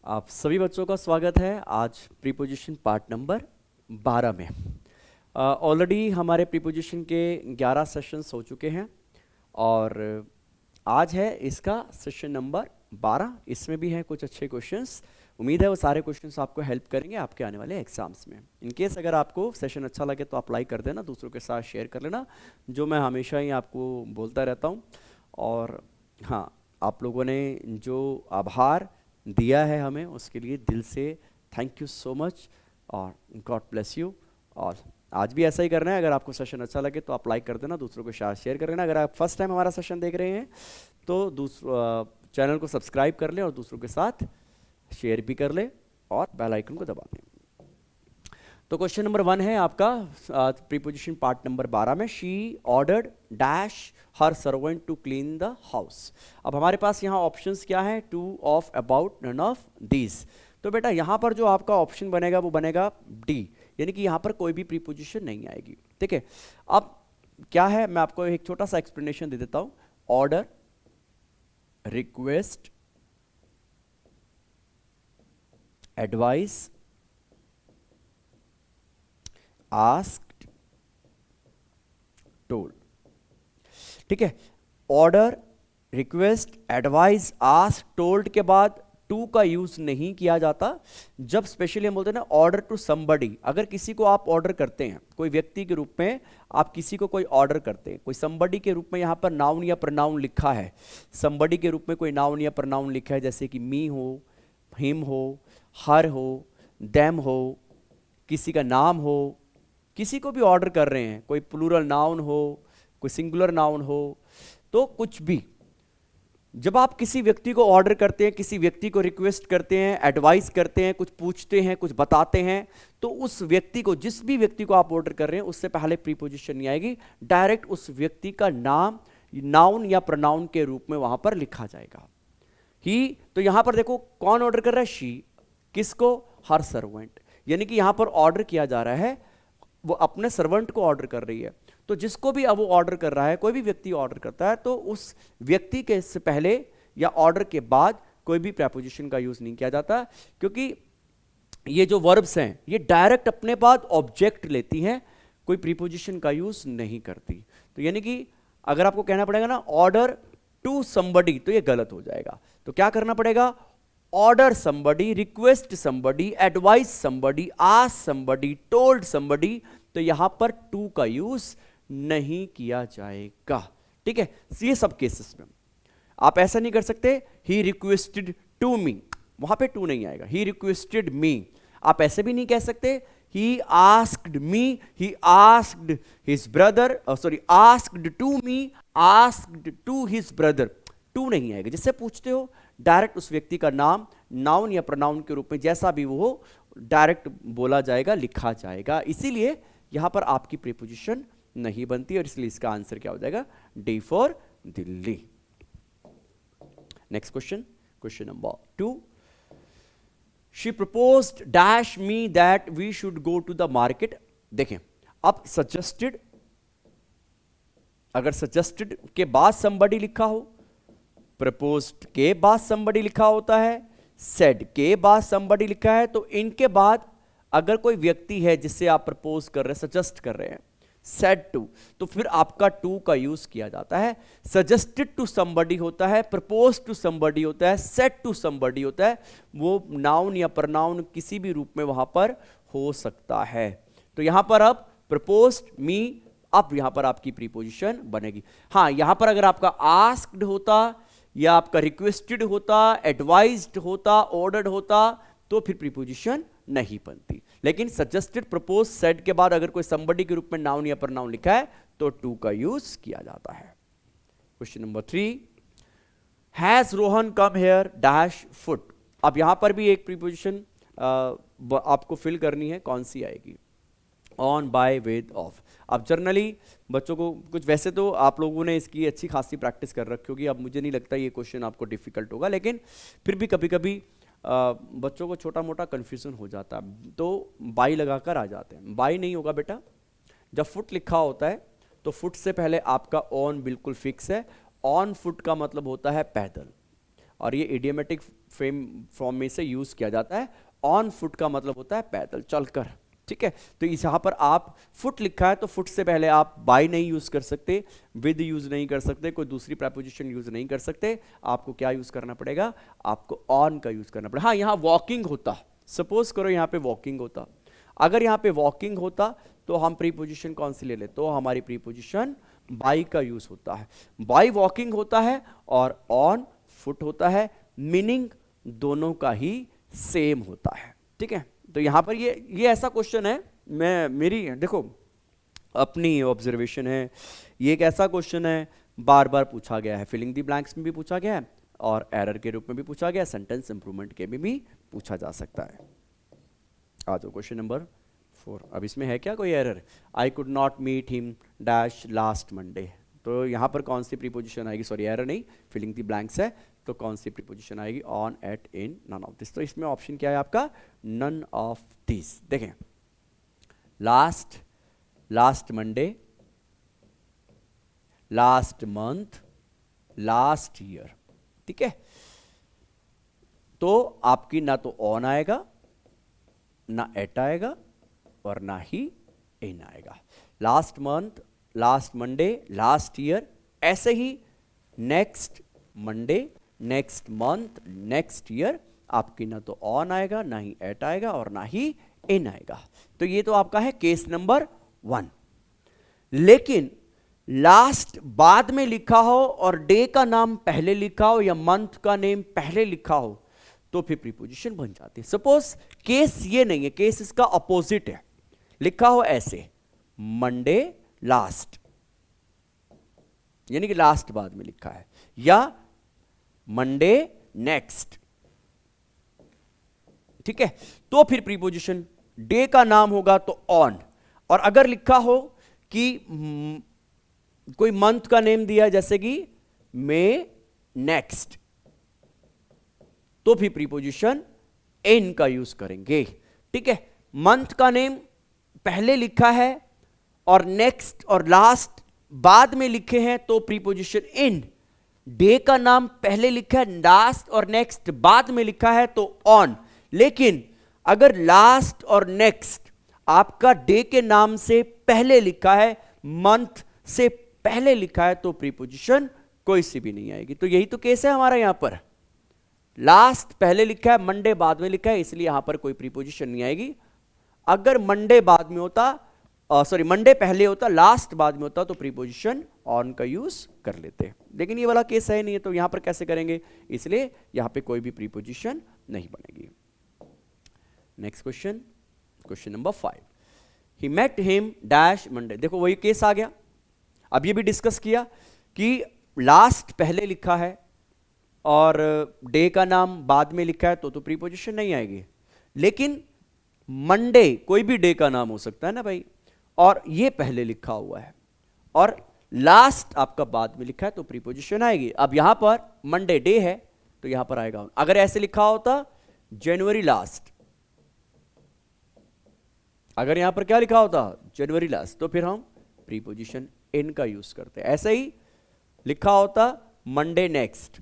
आप सभी बच्चों का स्वागत है आज प्रीपोजिशन पार्ट नंबर 12 में। ऑलरेडी हमारे प्रीपोजिशन के 11 सेशंस हो चुके हैं और आज है इसका सेशन नंबर 12। इसमें भी हैं कुछ अच्छे क्वेश्चंस। उम्मीद है वो सारे क्वेश्चंस आपको हेल्प करेंगे आपके आने वाले एग्जाम्स में। इन केस अगर आपको सेशन अच्छा लगे तो आप लाइक कर देना, दूसरों के साथ शेयर कर लेना, जो मैं हमेशा ही आपको बोलता रहता हूँ। और हाँ, आप लोगों ने जो आभार दिया है हमें उसके लिए दिल से थैंक यू सो मच और गॉड ब्लेस यू। और आज भी ऐसा ही करना है। अगर आपको सेशन अच्छा लगे तो आप लाइक कर देना, दूसरों के साथ शेयर कर लेना। अगर आप फर्स्ट टाइम हमारा सेशन देख रहे हैं तो चैनल को सब्सक्राइब कर लें और दूसरों के साथ शेयर भी कर लें और बेल आइकन को दबा दें। तो क्वेश्चन नंबर 1 है आपका प्रीपोजिशन पार्ट नंबर 12 में। She ordered dash her servant to clean the house. अब हमारे पास यहाँ ऑप्शंस क्या है? To, of, about, none of these. तो बेटा यहाँ पर जो आपका ऑप्शन बनेगा वो बनेगा डी, यानी कि यहाँ पर कोई भी प्रीपोजिशन नहीं आएगी। ठीक है, अब क्या है मैं आपको एक छोटा सा एक्सप्लेनेशन दे देता हूँ। Order, request, advice, asked, told. ठीक है, order, request, advice, ask, told के बाद टू का यूज नहीं किया जाता। जब स्पेशली हम बोलते हैं ना ऑर्डर टू समबडी, अगर किसी को आप ऑर्डर करते हैं, कोई व्यक्ति के रूप में आप किसी को कोई ऑर्डर करते हैं, कोई समबडी के रूप में यहां पर नाउन या प्रनाउन लिखा है, समबडी के रूप में कोई नाउन या प्रनाउन लिखा है, जैसे कि मी हो, हिम हो, हर हो, देम हो, किसी का नाम हो, किसी को भी ऑर्डर कर रहे हैं, कोई प्लूरल नाउन हो, कोई सिंगुलर नाउन हो, तो कुछ भी जब आप किसी व्यक्ति को ऑर्डर करते हैं, किसी व्यक्ति को रिक्वेस्ट करते हैं, एडवाइस करते हैं, कुछ पूछते हैं, कुछ बताते हैं, तो उस व्यक्ति को, जिस भी व्यक्ति को आप ऑर्डर कर रहे हैं, उससे पहले प्रीपोजिशन नहीं आएगी, डायरेक्ट उस व्यक्ति का नाम नाउन या प्रोनाउन के रूप में वहां पर लिखा जाएगा। ही, तो यहां पर देखो कौन ऑर्डर कर रहा है? शी। किसको? हर सर्वेंट, यानी कि यहां पर ऑर्डर किया जा रहा है, वो अपने सर्वेंट को ऑर्डर कर रही है। तो जिसको भी अब वो ऑर्डर कर रहा है, कोई भी व्यक्ति ऑर्डर करता है, तो उस व्यक्ति के से पहले या ऑर्डर के बाद कोई भी प्रीपोजिशन का यूज नहीं किया जाता, क्योंकि ये जो वर्ब्स हैं ये डायरेक्ट अपने बाद ऑब्जेक्ट लेती हैं, कोई प्रीपोजिशन का यूज नहीं करती। तो यानी कि अगर आपको कहना पड़ेगा ना ऑर्डर टू समबडी, तो ये गलत हो जाएगा। तो क्या करना पड़ेगा? Order somebody, request somebody, advice somebody, ask somebody, told somebody. तो यहां पर टू का यूज नहीं किया जाएगा। ठीक है, ये सब केसेस में आप ऐसा नहीं कर सकते ही रिक्वेस्टेड टू मी, वहां पे टू नहीं आएगा। ही रिक्वेस्टेड मी, आप ऐसे भी नहीं कह सकते he asked me, he asked his brother, sorry asked to me, asked to his brother, to नहीं आएगा। जिससे पूछते हो डायरेक्ट उस व्यक्ति का नाम नाउन या प्रोनाउन के रूप में जैसा भी वो हो डायरेक्ट बोला जाएगा, लिखा जाएगा। इसीलिए यहां पर आपकी प्रीपोजिशन नहीं बनती और इसलिए इसका आंसर क्या हो जाएगा? D for Delhi. Next question, question number 2। She proposed dash me that we should go to the market. देखें, अब सजेस्टेड, अगर सजेस्टेड के बाद somebody लिखा हो, प्रपोज्ड के बाद somebody लिखा होता है, सेड के बाद somebody लिखा है, तो इनके बाद अगर कोई व्यक्ति है जिससे आप प्रपोज कर रहे हैं, सजेस्ट कर रहे हैं, सेड टू, तो फिर आपका टू का यूज किया जाता है। सजेस्टेड टू समबडी होता है, प्रपोज टू समबडी होता है, सेड टू समबडी होता है। वो नाउन या प्रनाउन किसी भी रूप में वहां पर हो सकता है। तो यहां पर अब प्रपोज्ड मी, अब यहां पर आपकी प्रीपोजिशन बनेगी। हाँ, यहां पर अगर आपका आस्क्ड होता या आपका रिक्वेस्टेड होता, एडवाइज्ड होता, ऑर्डर्ड होता, तो फिर प्रीपोजिशन नहीं बनती। लेकिन सजेस्टेड, प्रपोज, सेड के बाद अगर कोई समबडी के रूप में नाउन या प्रनाउन लिखा है तो टू का यूज किया जाता है। Question number 3। Has Rohan come here dash foot. अब यहां पर भी एक प्रीपोजिशन आपको फिल करनी है, कौन सी आएगी? On, by, with, of. अब जनरली बच्चों को कुछ, वैसे तो आप लोगों ने इसकी अच्छी खासी प्रैक्टिस कर रखी होगी, अब मुझे नहीं लगता ये क्वेश्चन आपको डिफिकल्ट होगा, लेकिन फिर भी कभी कभी बच्चों को छोटा मोटा कन्फ्यूजन हो जाता है, तो बाई लगाकर आ जाते हैं। बाई नहीं होगा बेटा, जब फुट लिखा होता है तो फुट से पहले आपका ऑन बिल्कुल फिक्स है। ऑन फुट का मतलब होता है पैदल, और ये इडियमेटिक फॉर्म में से यूज किया जाता है। ऑन फुट का मतलब होता है पैदल चलकर, ठीक है। तो इस यहां पर आप फुट लिखा है तो फुट से पहले आप बाय नहीं यूज कर सकते, विद यूज नहीं कर सकते, कोई दूसरी प्रेपोजिशन यूज नहीं कर सकते। आपको क्या यूज करना पड़ेगा, आपको ऑन का यूज करना पड़ेगा। हाँ, यहां वॉकिंग होता, सपोज करो यहां पे वॉकिंग होता, अगर यहां पे वॉकिंग होता तो हम प्रीपोजिशन कौन सी ले ले, तो हमारी प्रीपोजिशन बाय का यूज होता है। बाय वॉकिंग होता है और ऑन फुट होता है, मीनिंग दोनों का ही सेम होता है, ठीक है। तो यहां पर ये ऐसा क्वेश्चन है, मेरी देखो अपनी ऑब्जर्वेशन है, ये एक ऐसा क्वेश्चन है बार बार पूछा गया है, फिलिंग द ब्लैंक्स में भी पूछा गया है और एरर के रूप में भी पूछा गया है, सेंटेंस इंप्रूवमेंट के में भी पूछा जा सकता है। आ जाओ क्वेश्चन नंबर 4। अब इसमें है क्या कोई error, I could not meet him dash last Monday, तो यहां पर कौन सी प्रीपोजिशन आएगी, सॉरी एरर नहीं, फिलिंग द ब्लैंक्स है, तो कौन सी प्रीपोजिशन आएगी, on, at, in, none of this. तो इसमें ऑप्शन क्या है आपका, नन ऑफ दिस। देखें, last Monday, last month, last year, ठीक है। तो आपकी ना तो ऑन आएगा, ना एट आएगा और ना ही इन आएगा। Last month, last Monday, last year, ऐसे ही next Monday, next month, next year, आपकी ना तो ऑन आएगा, ना ही एट आएगा और ना ही इन आएगा। तो ये तो आपका है केस नंबर 1। लेकिन लास्ट बाद में लिखा हो और डे का नाम पहले लिखा हो या मंथ का नेम पहले लिखा हो तो फिर प्रीपोजिशन बन जाती है। सपोज केस ये नहीं है, केस इसका अपोजिट है, लिखा हो ऐसे मंडे लास्ट, यानी कि लास्ट बाद में लिखा है, या मंडे नेक्स्ट, ठीक है, तो फिर प्रीपोजिशन डे का नाम होगा तो ऑन। और अगर लिखा हो कि कोई मंथ का नेम दिया जैसे कि मे नेक्स्ट, तो फिर प्रीपोजिशन इन का यूज करेंगे, ठीक है। मंथ का नेम पहले लिखा है और नेक्स्ट और लास्ट बाद में लिखे हैं तो प्रीपोजिशन इन। डे का नाम पहले लिखा है, लास्ट और नेक्स्ट बाद में लिखा है तो ऑन। लेकिन अगर लास्ट और नेक्स्ट आपका डे के नाम से पहले लिखा है, मंथ से पहले लिखा है, तो प्रीपोजिशन कोई सी भी नहीं आएगी। तो यही तो केस है हमारा, यहां पर लास्ट पहले लिखा है, मंडे बाद में लिखा है, इसलिए यहां पर कोई प्रीपोजिशन नहीं आएगी। अगर मंडे बाद में होता, सॉरी मंडे पहले होता, लास्ट बाद में होता, तो प्रीपोजिशन ऑन का यूज कर लेते। लेकिन ये वाला केस है नहीं है, तो यहां पर कैसे करेंगे, इसलिए यहां पे कोई भी प्रीपोजिशन नहीं बनेगी। Next question, question number 5। He met him dash Monday. देखो वही केस आ गया, अब ये भी डिस्कस किया कि लास्ट पहले लिखा है और डे का नाम बाद में लिखा है तो प्रीपोजिशन नहीं आएगी। लेकिन मंडे कोई भी डे का नाम हो सकता है ना भाई, और ये पहले लिखा हुआ है और लास्ट आपका बाद में लिखा है तो प्रीपोजिशन आएगी। अब यहां पर मंडे डे है तो यहां पर आएगा। अगर ऐसे लिखा होता जनवरी लास्ट, अगर यहां पर क्या लिखा होता जनवरी लास्ट, तो फिर हम प्रीपोजिशन इन का यूज करते हैं। ऐसे ही लिखा होता मंडे नेक्स्ट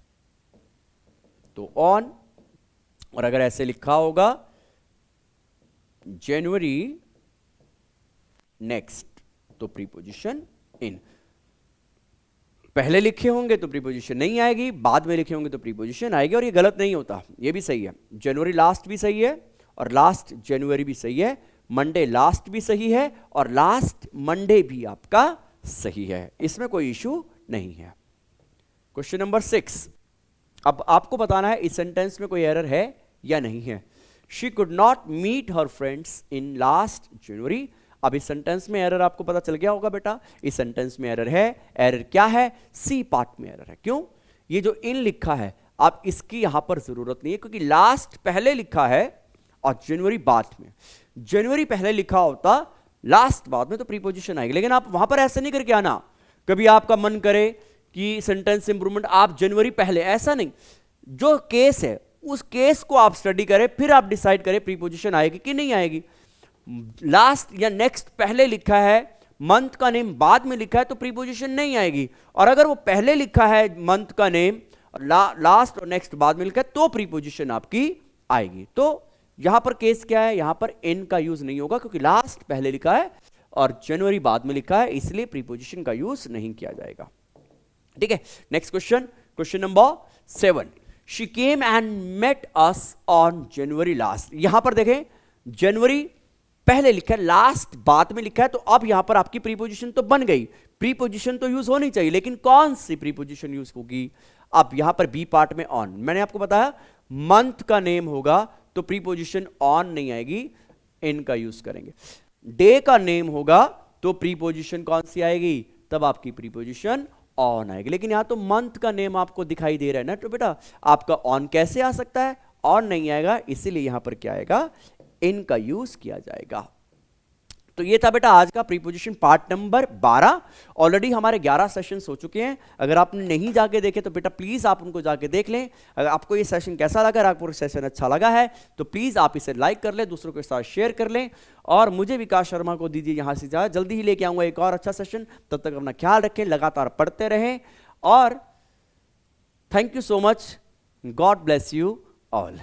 तो ऑन, और अगर ऐसे लिखा होगा जनवरी नेक्स्ट तो प्रीपोजिशन इन। पहले लिखे होंगे तो प्रीपोजिशन नहीं आएगी, बाद में लिखे होंगे तो प्रीपोजिशन आएगी, और ये गलत नहीं होता, ये भी सही है। जनवरी लास्ट भी सही है और लास्ट जनवरी भी सही है, मंडे लास्ट भी सही है और लास्ट मंडे भी आपका सही है, इसमें कोई इशू नहीं है। Question number 6। अब आपको बताना है इस सेंटेंस में कोई एरर है या नहीं है। She could not meet her friends in last January. अब इस सेंटेंस में एरर आपको पता चल गया होगा बेटा, इस सेंटेंस में एरर है। एरर क्या है, सी पार्ट में एरर है। क्यों, ये जो इन लिखा है अब इसकी यहां पर जरूरत नहीं है, क्योंकि लास्ट पहले लिखा है और जनवरी बाद में। जनवरी पहले लिखा होता, लास्ट बाद में, तो प्रीपोजिशन आएगी। लेकिन आप वहां पर ऐसा नहीं करके आना, कभी आपका मन करे कि सेंटेंस इंप्रूवमेंट आप जनवरी पहले, ऐसा नहीं। जो केस है उस केस को आप स्टडी करें, फिर आप डिसाइड करें प्रीपोजिशन आएगी कि नहीं आएगी। लास्ट या नेक्स्ट पहले लिखा है, मंथ का नेम बाद में लिखा है, तो प्रीपोजिशन नहीं आएगी। और अगर वो पहले लिखा है मंथ का नेम और लास्ट और नेक्स्ट बाद में लिखा है तो प्रीपोजिशन आपकी आएगी। तो यहां पर केस क्या है, यहां पर इन का यूज नहीं होगा क्योंकि लास्ट पहले लिखा है और जनवरी बाद में लिखा है, इसलिए प्रीपोजिशन का यूज नहीं किया जाएगा। ठीक है, next question, question number 7। She came and met us on January last. यहां पर देखें जनवरी पहले लिखा है, लास्ट बाद में लिखा है, तो अब यहां पर आपकी प्रीपोजिशन तो बन गई, प्रीपोजिशन तो यूज होनी चाहिए, लेकिन कौन सी प्रीपोजिशन यूज होगी? अब यहां पर बी पार्ट में ऑन, मैंने आपको बताया मंथ का नेम होगा तो प्रीपोजिशन ऑन नहीं आएगी, इन का यूज करेंगे। डे का नेम होगा तो प्रीपोजिशन कौन सी आएगी? तब आपकी प्रीपोजिशन ऑन आएगी। लेकिन यहां तो मंथ का नेम आपको दिखाई दे रहा है ना, तो बेटा आपका ऑन कैसे आ सकता है? ऑन नहीं आएगा, इसीलिए यहां पर क्या आएगा? इन का यूज किया जाएगा। तो ये था बेटा आज का प्रीपोजिशन पार्ट नंबर 12। ऑलरेडी हमारे 11 सेशंस हो चुके हैं, अगर आपने नहीं जाके देखे तो बेटा प्लीज आप उनको जाके देख लें। अगर आपको ये सेशन कैसा लगा, अगर आपको सेशन अच्छा लगा है तो प्लीज आप इसे लाइक कर लें, दूसरों के साथ शेयर कर लें, और मुझे विकास शर्मा को दीजिए यहां से जा, जल्दी ही लेके आऊंगा एक और अच्छा सेशन। तब तक अपना ख्याल रखें, लगातार पढ़ते रहें, और thank you so much, God bless you all.